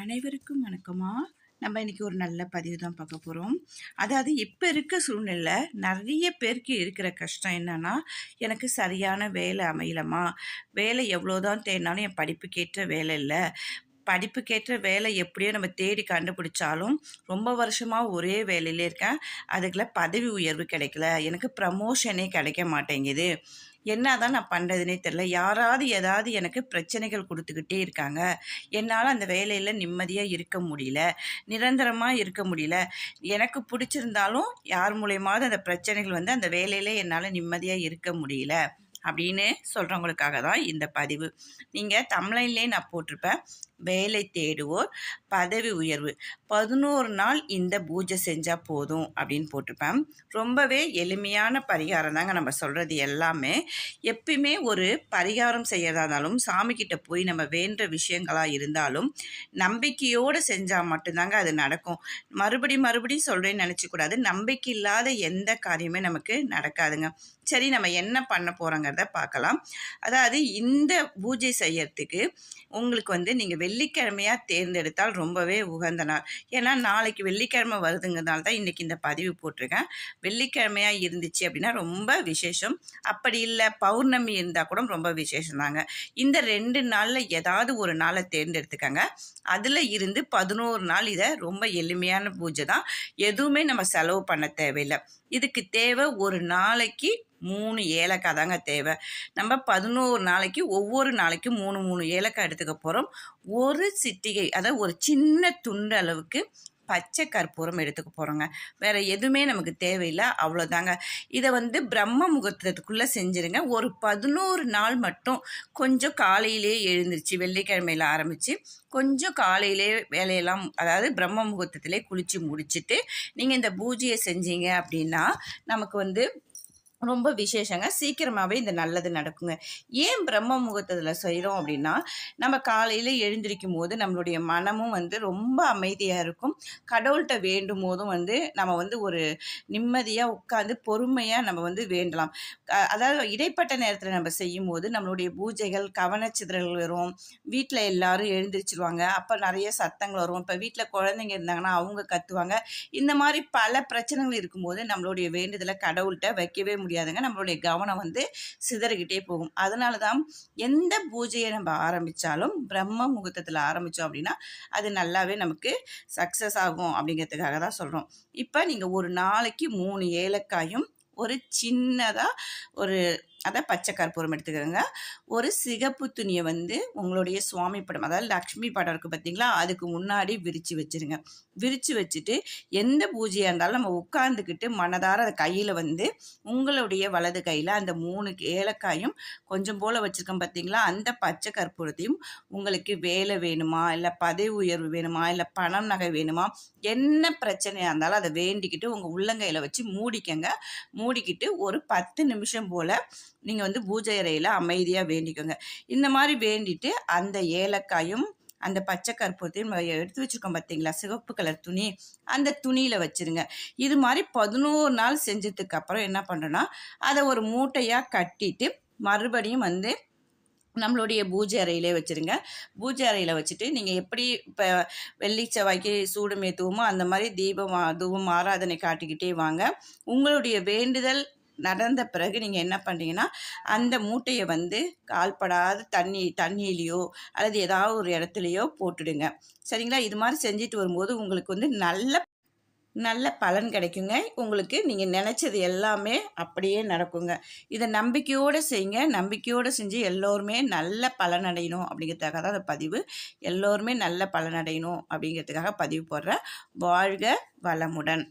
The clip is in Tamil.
அனைவருக்கும் வணக்கமா. நம்ம இன்னைக்கு ஒரு நல்ல பதிவு தான் பார்க்க போகிறோம். அதாவது இப்போ இருக்க சூழ்நிலை நிறைய பேருக்கு இருக்கிற கஷ்டம் என்னன்னா, எனக்கு சரியான வேலை அமையலம்மா, வேலை எவ்வளோதான் தேடினாலும் என் படிப்புக்கேற்ற வேலை இல்லை, படிப்புக்கேற்ற வேலை எப்படியோ நம்ம தேடி கண்டுபிடிச்சாலும் ரொம்ப வருஷமாக ஒரே வேலையிலே இருக்கேன், அதுக்குள்ள பதவி உயர்வு கிடைக்கல, எனக்கு ப்ரமோஷனே கிடைக்க மாட்டேங்குது, என்னதான் நான் பண்ணுறதுனே தெரில, யாராவது ஏதாவது எனக்கு பிரச்சனைகள் கொடுத்துக்கிட்டே இருக்காங்க, என்னால் அந்த வேலையில் நிம்மதியாக இருக்க முடியல, நிரந்தரமாக இருக்க முடியல, எனக்கு பிடிச்சிருந்தாலும் யார் மூலயமாவது அந்த பிரச்சனைகள் வந்து அந்த வேலையில் என்னால் நிம்மதியாக இருக்க முடியல அப்படின்னு சொல்கிறவங்களுக்காக தான் இந்த பதிவு. நீங்கள் தமிழ்லேயே நான் போட்டிருப்பேன், வேலை தேடுவோர் பதவி உயர்வு 11 நாள் இந்த பூஜை செஞ்சால் போதும் அப்படின்னு போட்டிருப்பேன். ரொம்பவே எளிமையான பரிகாரம் தாங்க நம்ம சொல்கிறது எல்லாமே. எப்பயுமே ஒரு பரிகாரம் செய்யறதா இருந்தாலும், சாமிக்கிட்ட போய் நம்ம வேண்ட விஷயங்களாக இருந்தாலும் நம்பிக்கையோடு செஞ்சால் மட்டும்தாங்க அது நடக்கும். மறுபடியும் சொல்கிறேன்னு நினச்சிக்கூடாது. நம்பிக்கை இல்லாத எந்த காரியமே நமக்கு நடக்காதுங்க. சரி, நம்ம என்ன பண்ண போகிறோங்கிறத பார்க்கலாம். அதாவது இந்த பூஜை செய்யறதுக்கு உங்களுக்கு வந்து நீங்கள் வெள்ளிக்கிழமையாக தேர்ந்தெடுத்தால் ரொம்பவே உகந்த நாள். ஏன்னா நாளைக்கு வெள்ளிக்கிழமை வருதுங்கிறதுனால தான் இன்றைக்கி இந்த பதிவு போட்டிருக்கேன். வெள்ளிக்கிழமையாக இருந்துச்சு அப்படின்னா ரொம்ப விசேஷம். அப்படி இல்லை பௌர்ணமி இருந்தால் கூட ரொம்ப விசேஷம் தாங்க. இந்த 2 நாளில் ஏதாவது ஒரு நாளை தேர்ந்தெடுத்துக்கங்க. அதில் இருந்து 11 நாள் இதை ரொம்ப எளிமையான பூஜை தான். எதுவுமே நம்ம செலவு பண்ண தேவையில்லை. இதுக்கு தேவை ஒரு நாளைக்கு 3 ஏலக்காய் தாங்க தேவை. நம்ம 11 நாளைக்கு ஒவ்வொரு நாளைக்கும் 3 ஏலக்காய் எடுத்துக்க போகிறோம். ஒரு சிட்டிகை, அதாவது ஒரு சின்ன துண்டு அளவுக்கு பச்சை கற்பூரம் எடுத்துக்க போகிறோங்க. வேறு எதுவுமே நமக்கு தேவையில்லை, அவ்வளோதாங்க. இதை வந்து பிரம்ம முகூர்த்தத்துக்குள்ளே செஞ்சுருங்க. ஒரு 11 நாள் மட்டும் கொஞ்சம் காலையிலே எழுந்திருச்சு, வெள்ளிக்கிழமையில் ஆரம்பித்து கொஞ்சம் காலையிலே வேலையெல்லாம், அதாவது பிரம்ம முகூர்த்தத்திலே குளித்து முடிச்சுட்டு நீங்கள் இந்த பூஜையை செஞ்சீங்க அப்படின்னா நமக்கு வந்து ரொம்ப விசேஷங்க. சீக்கிரமாகவே இந்த நல்லது நடக்குங்க. ஏன் பிரம்ம முகூர்த்தத்தில் செய்கிறோம் அப்படின்னா, நம்ம காலையில் எழுந்திருக்கும் போது நம்மளுடைய மனமும் வந்து ரொம்ப அமைதியாக இருக்கும். கடவுள்கிட்ட வேண்டும் போதும் வந்து நம்ம வந்து ஒரு நிம்மதியாக உட்காந்து பொறுமையாக நம்ம வந்து வேண்டலாம். அதாவது இடைப்பட்ட நேரத்தில் நம்ம செய்யும் போது நம்மளுடைய பூஜைகள் கவனச்சிதறல் வரும். வீட்டில் எல்லாரும் எழுந்திரிச்சிருவாங்க, அப்போ நிறைய சத்தங்கள் வரும். இப்போ வீட்டில் குழந்தைங்க இருந்தாங்கன்னா அவங்க கத்துவாங்க. இந்த மாதிரி பல பிரச்சனைகள் இருக்கும்போது நம்மளுடைய வேண்டுதலை கடவுள்கிட்ட வைக்கவே முடியாதுங்க. நம்மளுடைய கவனம் வந்து சிதறிக்கிட்டே போகும். அதனால தான் எந்த பூஜையை நம்ம ஆரம்பித்தாலும் பிரம்ம முகூர்த்தத்தில் ஆரம்பித்தோம் அப்படின்னா அது நல்லாவே நமக்கு சக்ஸஸ் ஆகும் அப்படிங்கிறதுக்காக தான் சொல்கிறோம். இப்போ நீங்கள் ஒரு நாளைக்கு 3 ஏலக்காயும் ஒரு சின்னதாக ஒரு பச்சை கற்பூரம் எடுத்துக்கிறோங்க. ஒரு சிகப்பு துணியை வந்து உங்களுடைய சுவாமி படம், அதாவது லக்ஷ்மி படம் இருக்குது பார்த்தீங்களா, அதுக்கு முன்னாடி விரித்து வச்சுருங்க. விரித்து வச்சுட்டு எந்த பூஜையாக இருந்தாலும் நம்ம உட்காந்துக்கிட்டு மனதார அதை கையில் வந்து உங்களுடைய வலது கையில் அந்த 3 ஏலக்காயும் கொஞ்சம் போல் வச்சுருக்கோம் பார்த்தீங்களா, அந்த பச்சை கற்பூரத்தையும் உங்களுக்கு வேலை வேணுமா, இல்லை பதவி உயர்வு வேணுமா, இல்லை பணம் நகை வேணுமா, என்ன பிரச்சனையாக இருந்தாலும் அதை வேண்டிக்கிட்டு உங்கள் உள்ளங்கையில் வச்சு மூடிக்கங்க. மூடிக்கிட்டு ஒரு 10 நிமிஷம் போல் நீங்கள் வந்து பூஜை அறையில் அமைதியாக வேண்டிக்கோங்க. இந்த மாதிரி வேண்டிட்டு அந்த ஏலக்காயும் அந்த பச்சை கற்பூரத்தையும் எடுத்து வச்சுருக்கோம் பார்த்தீங்களா, சிவப்பு கலர் துணி, அந்த துணியில் வச்சுருங்க. இது மாதிரி 11 நாள் செஞ்சதுக்கு அப்புறம் என்ன பண்ணுறோன்னா, அதை ஒரு மூட்டையாக கட்டிட்டு மறுபடியும் வந்து நம்மளுடைய பூஜை அறையிலே வச்சுருங்க. பூஜை அறையில் வச்சுட்டு நீங்கள் எப்படி இப்போ வெள்ளி செவ்வாய்க்கு சூடு மேத்துவோமோ அந்த மாதிரி தூபம் ஆராதனை காட்டிக்கிட்டே வாங்க. உங்களுடைய வேண்டுதல் நடந்த பிறகு நீங்கள் என்ன பண்ணுறீங்கன்னா, அந்த மூட்டையை வந்து கால்படாத தண்ணியிலையோ அல்லது ஏதாவது ஒரு இடத்துலையோ போட்டுடுங்க. சரிங்களா? இது மாதிரி செஞ்சுட்டு வரும்போது உங்களுக்கு வந்து நல்ல பலன் கிடைக்குங்க. உங்களுக்கு நீங்கள் நினச்சது எல்லாமே அப்படியே நடக்குங்க. இதை நம்பிக்கையோடு செய்யுங்க. நம்பிக்கையோடு செஞ்சு எல்லோருமே நல்ல பலன் அடையணும் அப்படிங்கிறதுக்காக தான் அந்த பதிவு. எல்லோருமே நல்ல பலன் அடையணும் அப்படிங்கிறதுக்காக பதிவு போடுறேன். வாழ்க வளமுடன்.